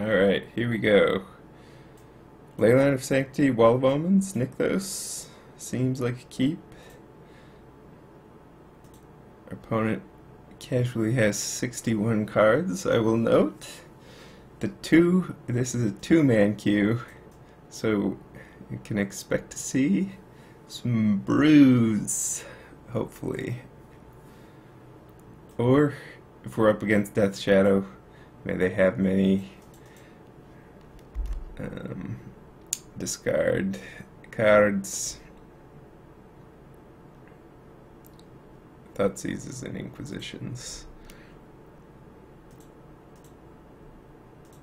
Alright, here we go. Leyline of Sanctity, Wall of Omens, Nykthos. Seems like a keep. Our opponent casually has 61 cards, I will note. This is a two-man queue, so you can expect to see some brews, hopefully. Or, if we're up against Death Shadow, may they have many discard cards. Thoughtseizes and Inquisitions.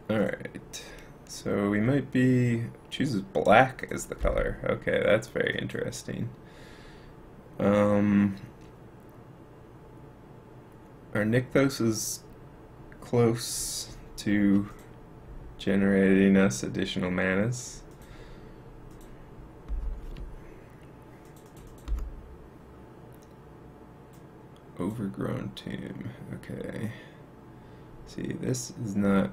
Alright, so we might be... chooses black as the color. Okay, that's very interesting. Our Nykthos is close to generating us additional manas. Overgrown Tomb. Okay. See, this is not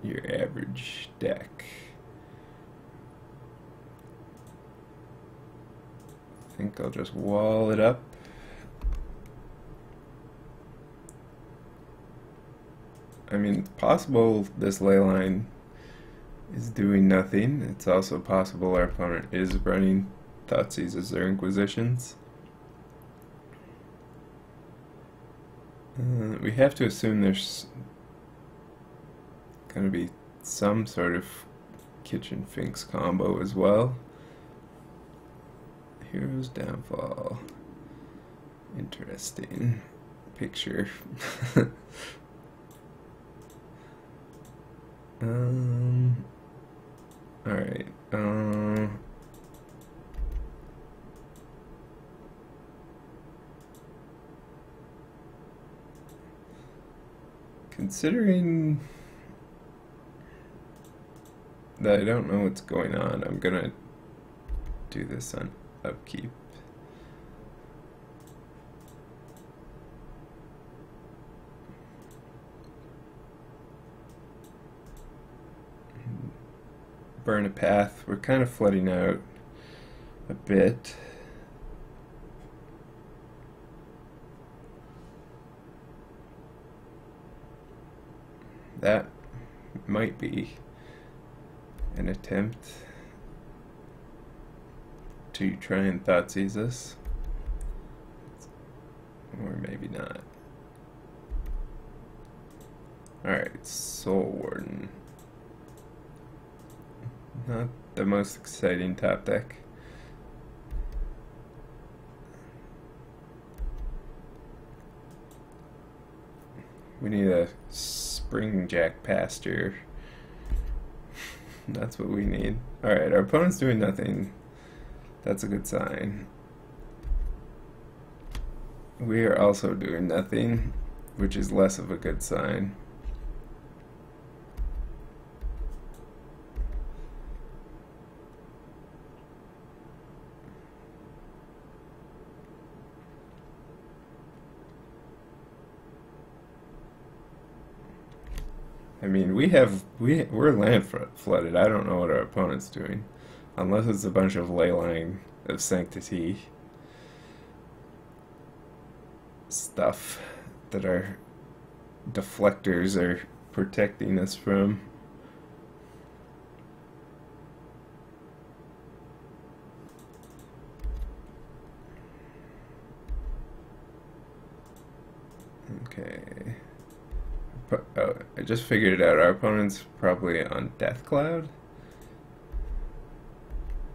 your average deck. I think I'll just wall it up. I mean, possible this leyline is doing nothing. It's also possible our opponent is running Thoughtseizes or Inquisitions. We have to assume there's going to be some sort of Kitchen Finks combo as well. Hero's Downfall. Interesting picture. Alright. Considering that I don't know what's going on, I'm gonna do this on upkeep. Burn a path. We're kind of flooding out a bit. That might be an attempt to try and Thoughtseize us, or maybe not. Alright, Soul Warden. Not the most exciting top deck. We need a Springjack Pasture. That's what we need. Alright, our opponent's doing nothing. That's a good sign. We are also doing nothing, which is less of a good sign. I mean, we're land flooded. I don't know what our opponent's doing, unless it's a bunch of Leyline of Sanctity stuff that our deflectors are protecting us from. Okay. Oh, I just figured it out. Our opponent's probably on Death Cloud.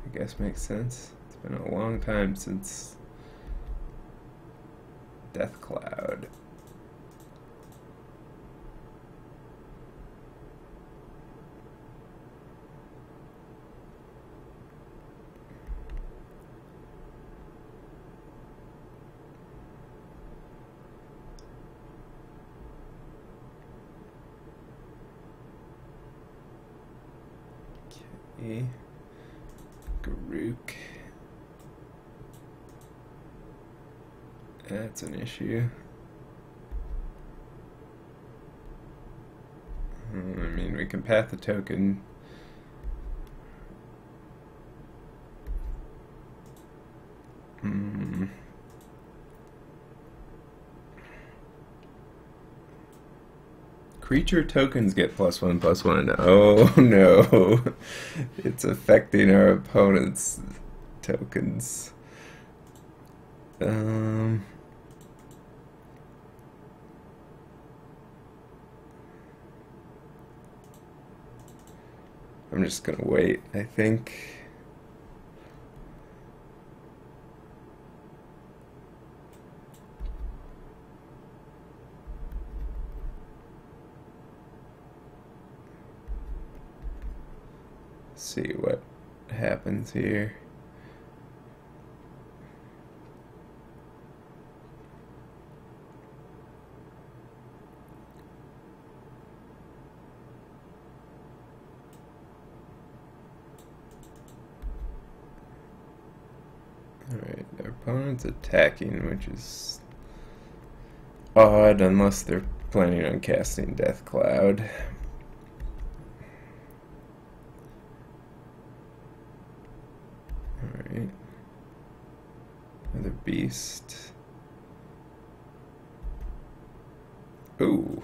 I guess makes sense. It's been a long time since Death Cloud. Garuk. That's an issue. I mean, we can path the token. Creature tokens get +1/+1. Oh no, it's affecting our opponent's tokens. I'm just gonna wait, I think. See what happens here. Alright, their opponent's attacking, which is odd unless they're planning on casting Death Cloud. Alright. Another beast. Ooh.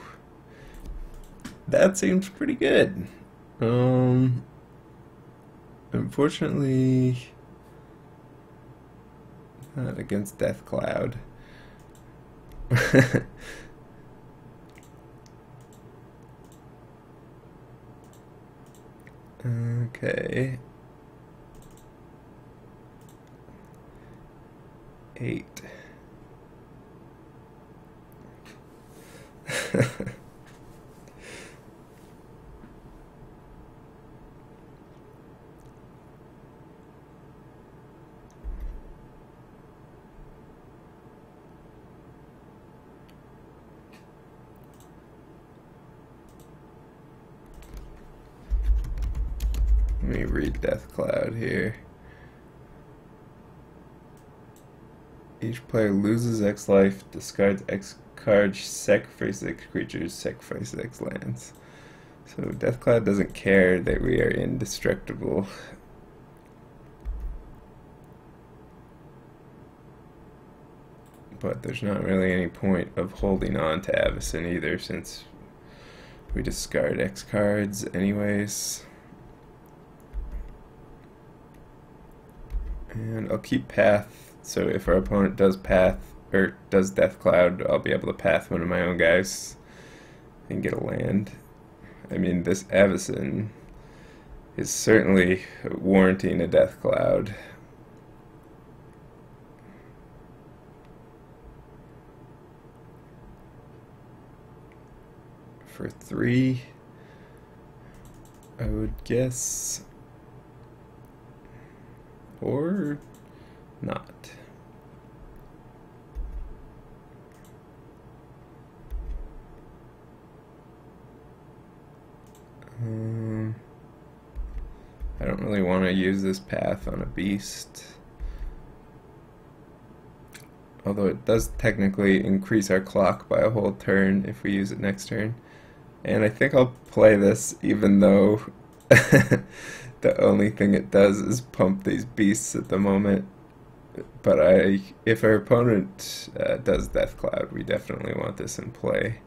That seems pretty good. Unfortunately, not against Death Cloud. Okay. 8. Let me read Death Cloud here. Each player loses X life, discards X cards, sacrifices X creatures, sacrifices X lands. So Death Cloud doesn't care that we are indestructible. But there's not really any point of holding on to Avacyn either, since we discard X cards anyways. And I'll keep Path. So if our opponent does path, or does Death Cloud, I'll be able to path one of my own guys and get a land. I mean, this Avacyn is certainly warranting a Death Cloud. For 3, I would guess, or not. I don't really want to use this path on a beast, although it does technically increase our clock by a whole turn if we use it next turn. And I think I'll play this even though the only thing it does is pump these beasts at the moment. But if our opponent does Death Cloud, we definitely want this in play.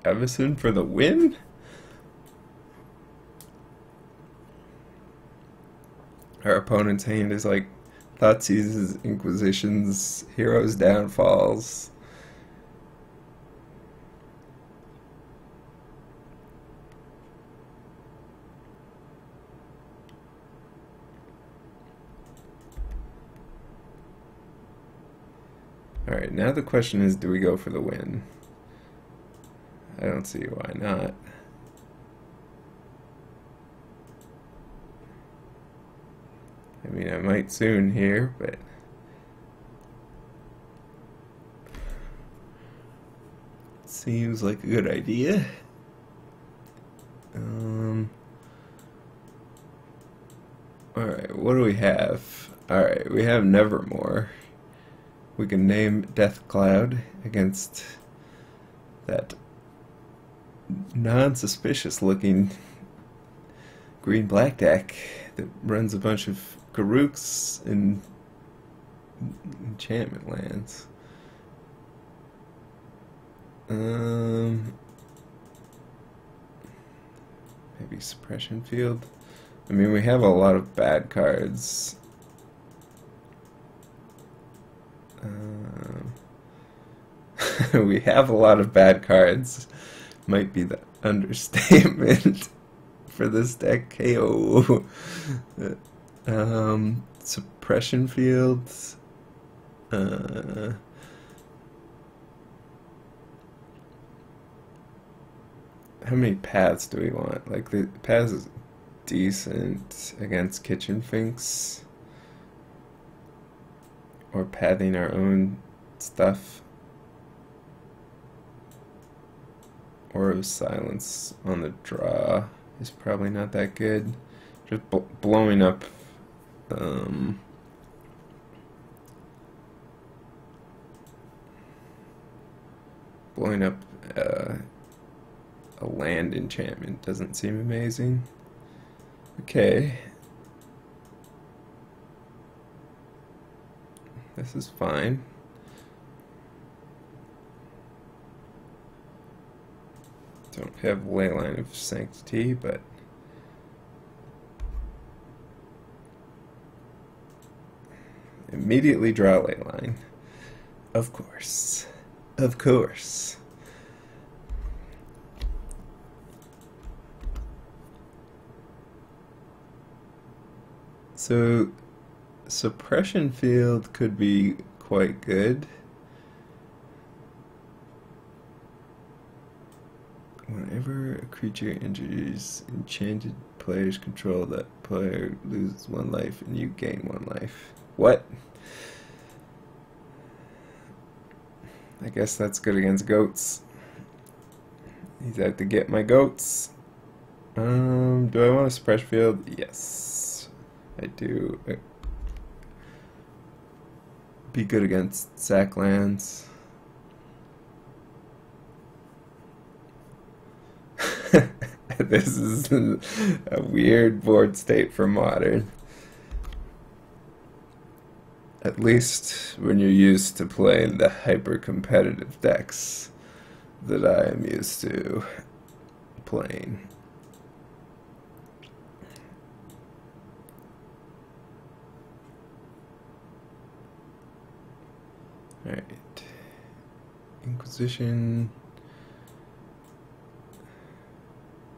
Avacyn for the win? Our opponent's hand is like Thoughtseize's Inquisitions, Heroes Downfalls. Alright, now the question is, do we go for the win? I don't see why not. I mean, I might soon here, but seems like a good idea. Alright, what do we have? Alright, we have Nevermore. We can name Death Cloud against that non-suspicious looking green-black deck that runs a bunch of Garooks and enchantment lands. Maybe Suppression Field. I mean, we have a lot of bad cards. We have a lot of bad cards. Might be the understatement for this deck. KO. Suppression Fields. How many paths do we want? Like, the paths is decent against Kitchen Finks. Or pathing our own stuff. Or of Silence on the draw is probably not that good. Just blowing up a land enchantment doesn't seem amazing. Okay. This is fine. Don't have Leyline of Sanctity, but immediately draw Leyline. Of course. Of course. So, Suppression Field could be quite good. Whenever a creature enters enchanted player's control, that player loses 1 life and you gain 1 life. What? I guess that's good against goats. He's out to get my goats. Do I want a Suppression Field? Yes, I do. Be good against sack lands. This is a weird board state for Modern. At least when you're used to playing the hyper-competitive decks that I am used to playing. Alright. Inquisition.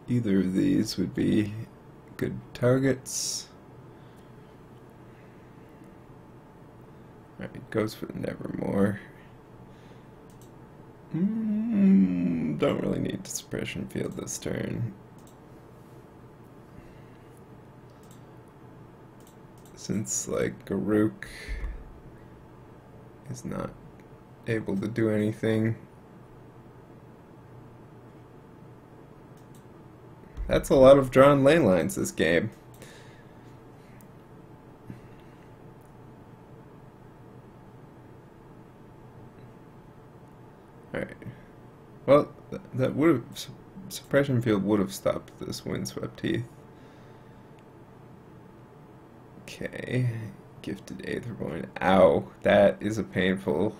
Either of these would be good targets. Alright, goes for the Nevermore. Don't really need to Suppression Field this turn. Since, like, Garuk is not able to do anything. That's a lot of drawn lane lines this game. Alright. Well, that would have... Suppression Field would have stopped this Windswept Heath. Okay. Gifted Aetherborn. Ow. That is a painful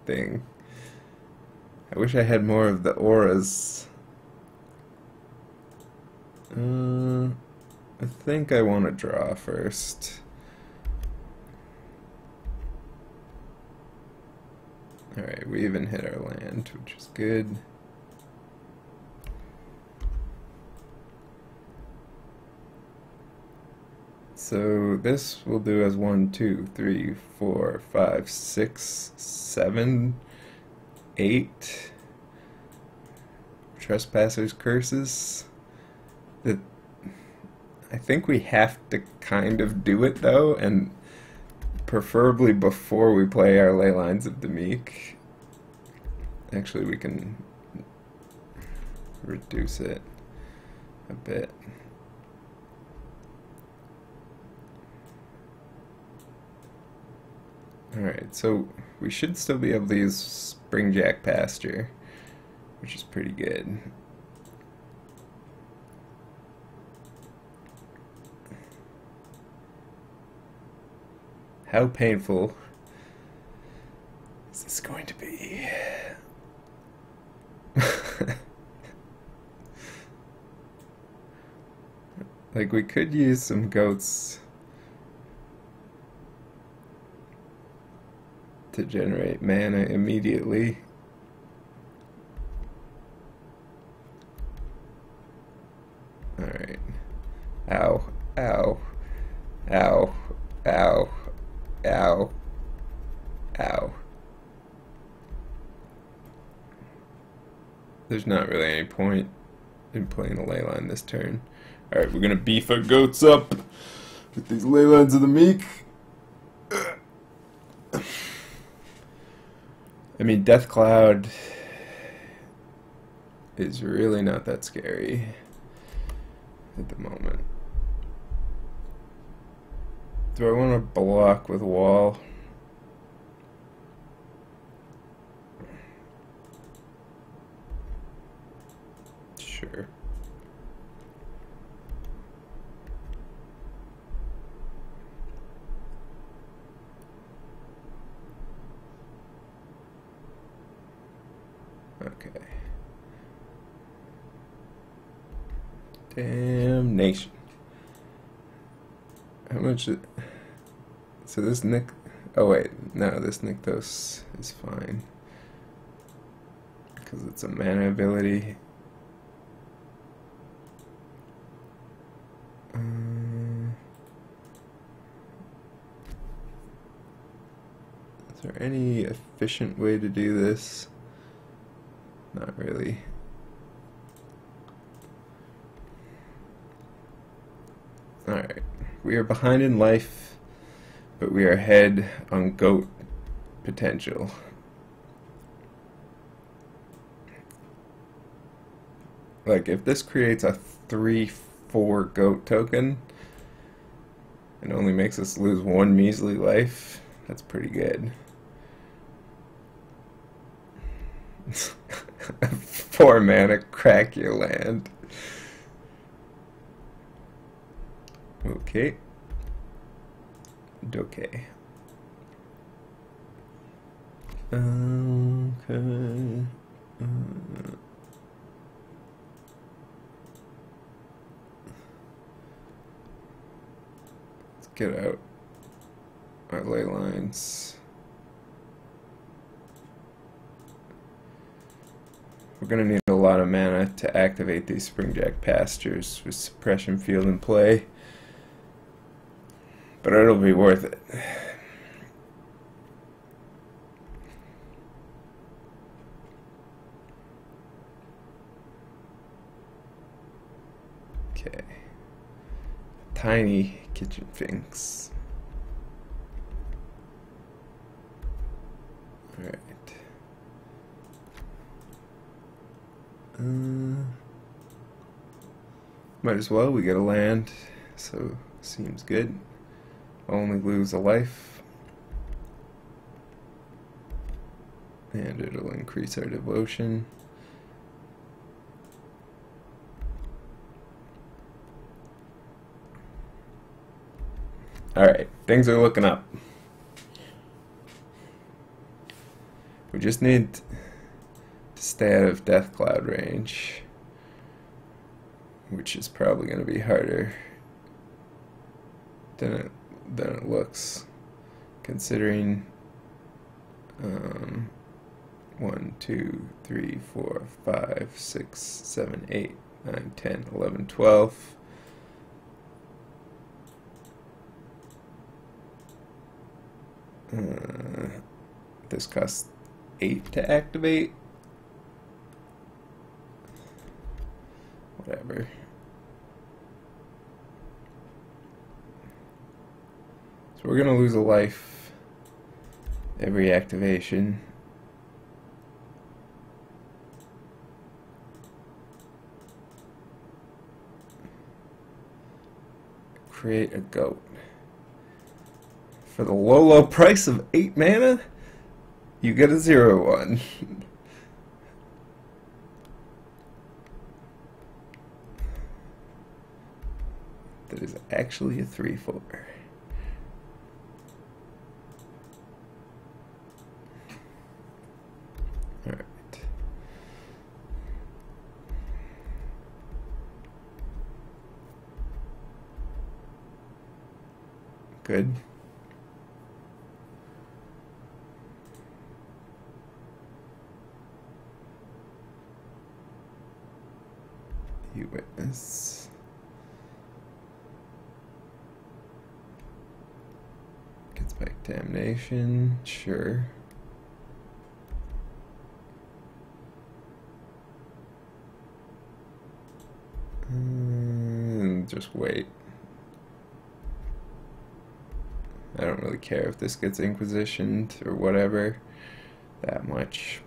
thing. I wish I had more of the auras. I think I want to draw first. Alright, we even hit our land, which is good. So this will do as 1, 2, 3, 4, 5, 6, 7, 8 Trespassers' Curses. I think we have to kind of do it though, and preferably before we play our Ley Lines of Demeek. Actually, we can reduce it a bit. Alright, so we should still be able to use Springjack pasture, which is pretty good. How painful is this going to be? Like, we could use some goats to generate mana immediately. Alright. Ow. Ow. Ow. Ow. Ow. Ow. There's not really any point in playing a ley line this turn. Alright, we're gonna beef our goats up with these ley lines of the meek. I mean, Death Cloud is really not that scary at the moment. Do I want to block with wall? Sure. Okay. Damnation. How much? So this Nick. Oh wait, no, this Nykthos is fine because it's a mana ability. Is there any efficient way to do this? Not really. Alright, we are behind in life, but we are ahead on goat potential. Like, if this creates a 3/4 goat token and only makes us lose 1 measly life, that's pretty good. 4 mana, crack your land. Okay. Okay. Okay. Let's get out our ley lines. We're going to need a lot of mana to activate these Springjack pastures with Suppression Field in play, but it'll be worth it. Okay. Tiny kitchen finks. Alright. Might as well, we get a land, so seems good. Only lose a life, and it'll increase our devotion. Alright, things are looking up. We just need to stay out of Death Cloud range, which is probably going to be harder than it looks, considering 1, 2, 3, 4, 5, 6, 7, 8, 9, 10, 11, 12. This costs 8 to activate. Whatever. So we're gonna lose a life every activation. Create a goat. For the low, low price of 8 mana, you get a 0/1. That is actually a 3/4. Alright. Good. You witness. Gets back damnation, sure. Just wait. I don't really care if this gets inquisitioned or whatever that much.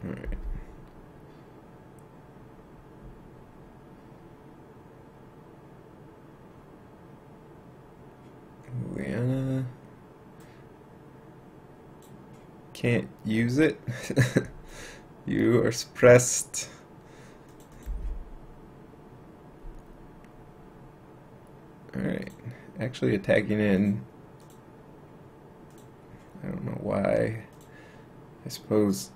Alright. Liana. Can't use it. You are suppressed. Alright. Actually attacking in. I don't know why. I suppose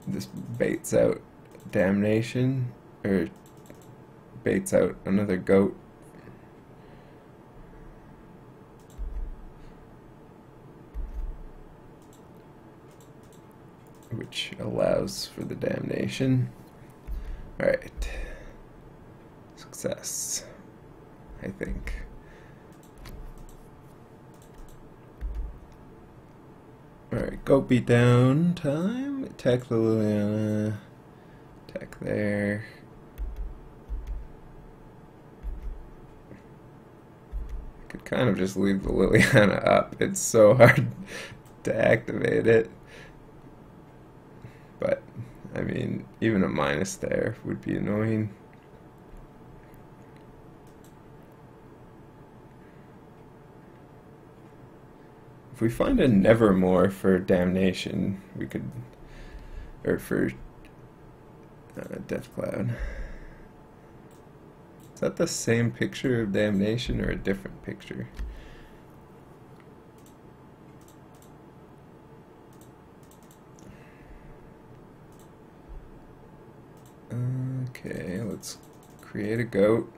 this baits out damnation, or baits out another goat. Which allows for the damnation. Alright. Success, I think. Alright, goat beat down time. Attack the Liliana. Attack there. I could kind of just leave the Liliana up. It's so hard to activate it. But, I mean, even a minus there would be annoying. If we find a Nevermore for damnation, we could, or for Death Cloud. Is that the same picture of damnation or a different picture? Okay, let's create a goat.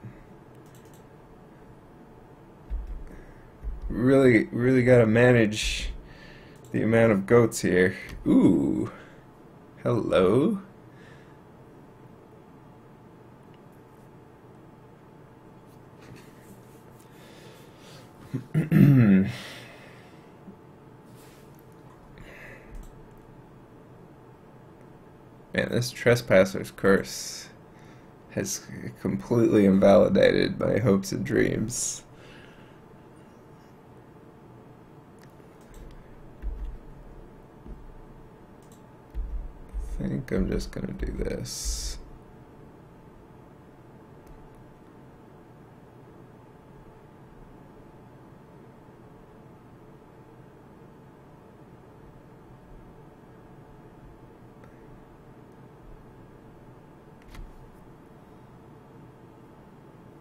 Really gotta manage the amount of goats here. Ooh, hello. Man, this Trespasser's Curse has completely invalidated my hopes and dreams. I think I'm just gonna do this.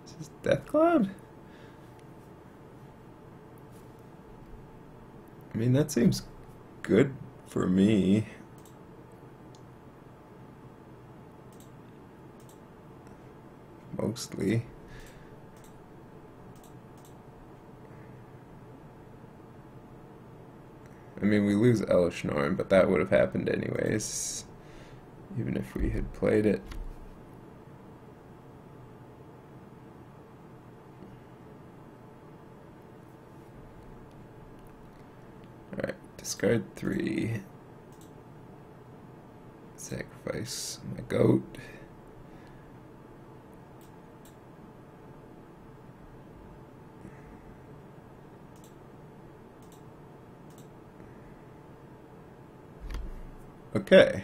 Is this Death Cloud? I mean, that seems good for me. Mostly. I mean, we lose Elishnorn, but that would have happened anyways, even if we had played it. Alright, discard 3. Sacrifice my goat. Okay.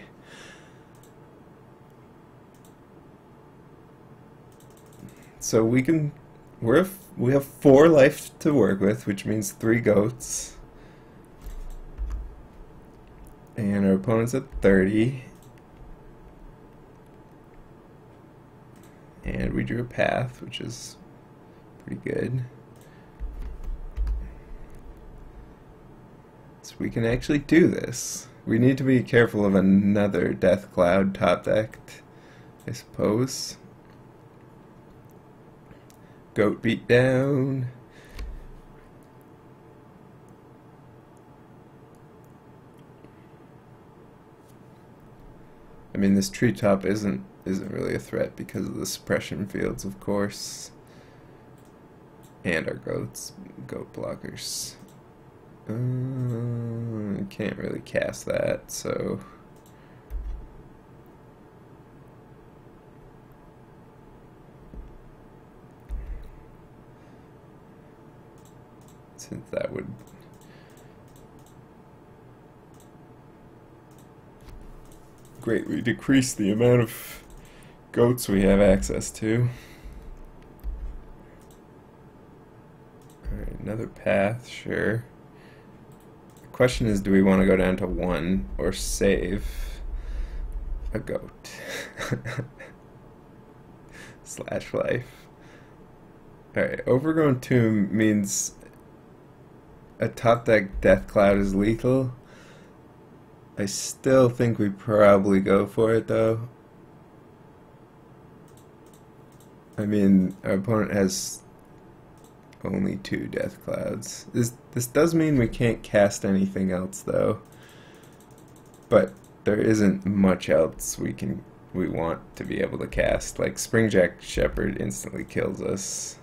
So we have 4 life to work with, which means 3 goats. And our opponent's at 30. And we drew a path, which is pretty good. So we can actually do this. We need to be careful of another Death Cloud top decked, I suppose. Goat beat down. I mean, this treetop isn't really a threat because of the suppression fields, of course, and our goat blockers. Can't really cast that, so since that would greatly decrease the amount of goats we have access to. Alright, another path, sure. The question is, do we want to go down to 1 or save a goat? Slash life. Alright, Overgrown Tomb means a top deck Death Cloud is lethal. I still think we probably go for it though. I mean, our opponent has only 2 Death Clouds. This does mean we can't cast anything else though. But there isn't much else we want to be able to cast. Like Springjack Shepherd instantly kills us.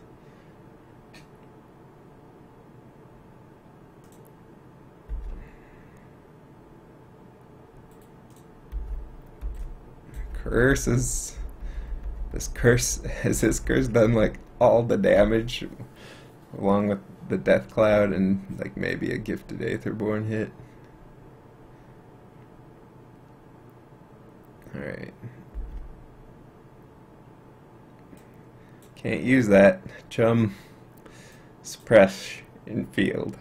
Curses. Has this curse done like all the damage along with the Death Cloud and like maybe a Gifted Aetherborn hit? Alright. Can't use that. Chum. Suppress in field.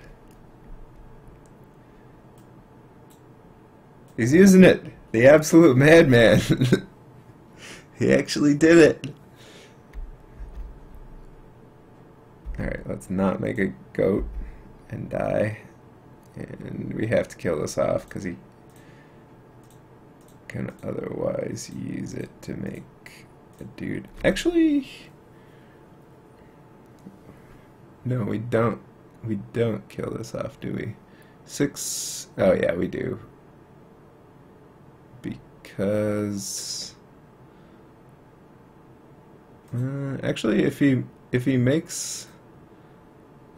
He's using it! The absolute madman! He actually did it! Alright, let's not make a goat and die. And we have to kill this off because he can otherwise use it to make a dude. Actually, no, we don't. We don't kill this off, do we? 6. Oh yeah, we do. Because actually, if he makes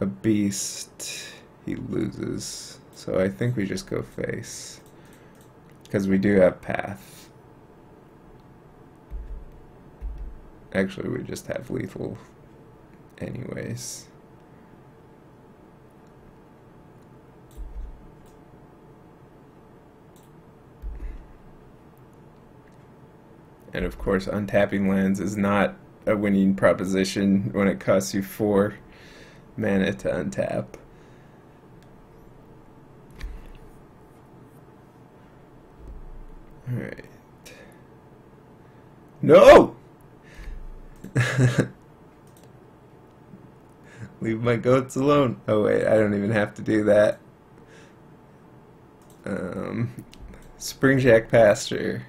a beast, he loses. So I think we just go face because we do have path. Actually, we just have lethal anyways. And of course, untapping lands is not a winning proposition when it costs you 4 mana to untap. Alright. No! Leave my goats alone. Oh wait, I don't even have to do that. Springjack Pasture.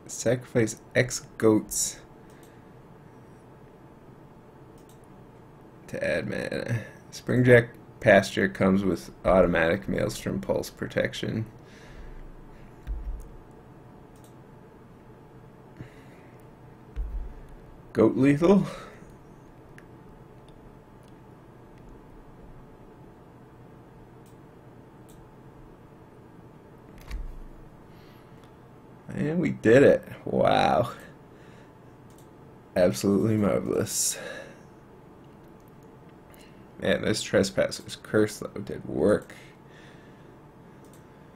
Sacrifice X goats to add mana. Springjack Pasture comes with automatic Maelstrom Pulse protection. Goat lethal? And we did it. Wow. Absolutely marvelous. Man, this Trespasser's Curse, though, did work.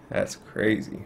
That's crazy.